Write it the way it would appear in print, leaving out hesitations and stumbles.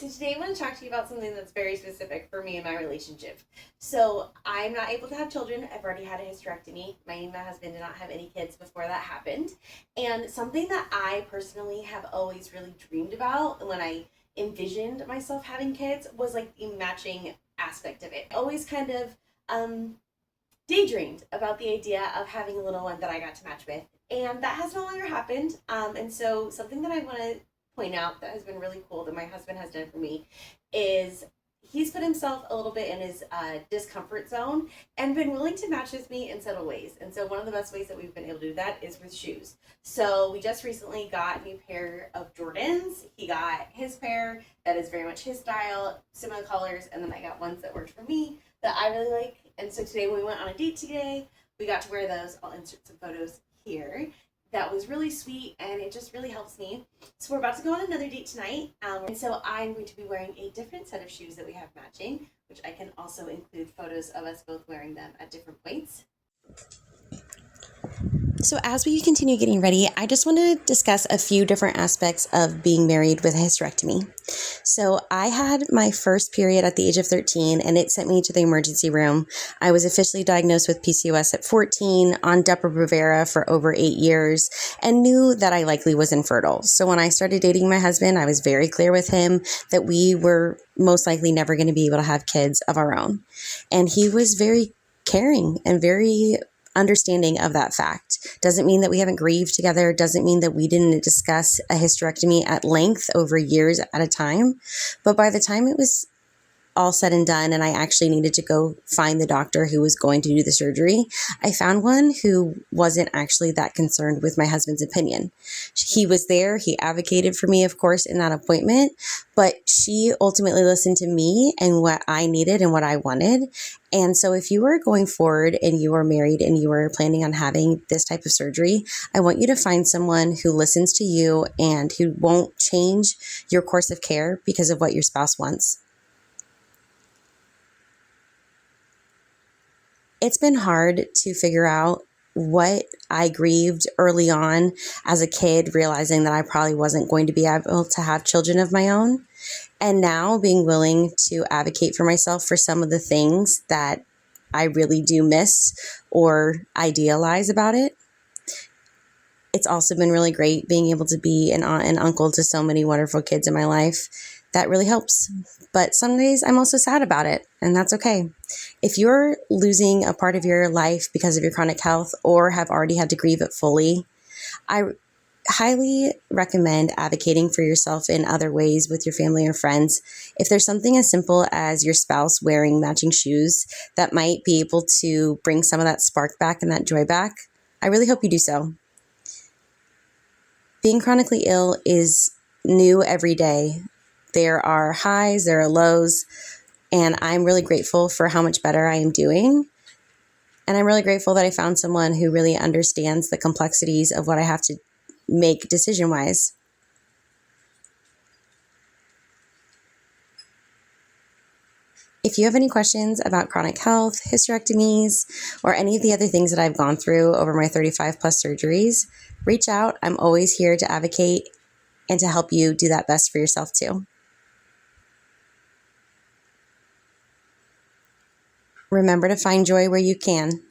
So today I want to talk to you about something that's very specific for me and my relationship. So I'm not able to have children. I've already had a hysterectomy. My husband did not have any kids before that happened. And something that I personally have always really dreamed about when I envisioned myself having kids was like the matching aspect of it. I always kind of daydreamed about the idea of having a little one that I got to match with. And that has no longer happened. And so something that I want to point out that has been really cool that my husband has done for me is he's put himself a little bit in his discomfort zone and been willing to match with me in subtle ways. And so one of the best ways that we've been able to do that is with shoes. So we just recently got a new pair of Jordans. He got his pair that is very much his style, similar colors, and then I got ones that worked for me that I really like. And so today when we went on a date today, we got to wear those. I'll insert some photos here. That was really sweet, and it just really helps me. So we're about to go on another date tonight, and so I'm going to be wearing a different set of shoes that we have matching, which I can also include photos of us both wearing them at different points. So as we continue getting ready, I just want to discuss a few different aspects of being married with a hysterectomy. So I had my first period at the age of 13, and it sent me to the emergency room. I was officially diagnosed with PCOS at 14, on Depo-Provera for over 8 years, and knew that I likely was infertile. So when I started dating my husband, I was very clear with him that we were most likely never going to be able to have kids of our own. And he was very caring and very understanding of that fact. Doesn't mean that we haven't grieved together, doesn't mean that we didn't discuss a hysterectomy at length over years at a time. But by the time it was all said and done, and I actually needed to go find the doctor who was going to do the surgery, I found one who wasn't actually that concerned with my husband's opinion. He was there, he advocated for me, of course, in that appointment, but she ultimately listened to me and what I needed and what I wanted. And so if you are going forward and you are married and you are planning on having this type of surgery, I want you to find someone who listens to you and who won't change your course of care because of what your spouse wants. It's been hard to figure out what I grieved early on as a kid, realizing that I probably wasn't going to be able to have children of my own. And now being willing to advocate for myself for some of the things that I really do miss or idealize about it. It's also been really great being able to be an aunt and uncle to so many wonderful kids in my life. That really helps. But some days I'm also sad about it, and that's okay. If you're losing a part of your life because of your chronic health or have already had to grieve it fully, I highly recommend advocating for yourself in other ways with your family or friends. If there's something as simple as your spouse wearing matching shoes that might be able to bring some of that spark back and that joy back, I really hope you do so. Being chronically ill is new every day. There are highs, there are lows, and I'm really grateful for how much better I am doing. And I'm really grateful that I found someone who really understands the complexities of what I have to make decision-wise. If you have any questions about chronic health, hysterectomies, or any of the other things that I've gone through over my 35 plus surgeries, reach out. I'm always here to advocate and to help you do that best for yourself too. Remember to find joy where you can.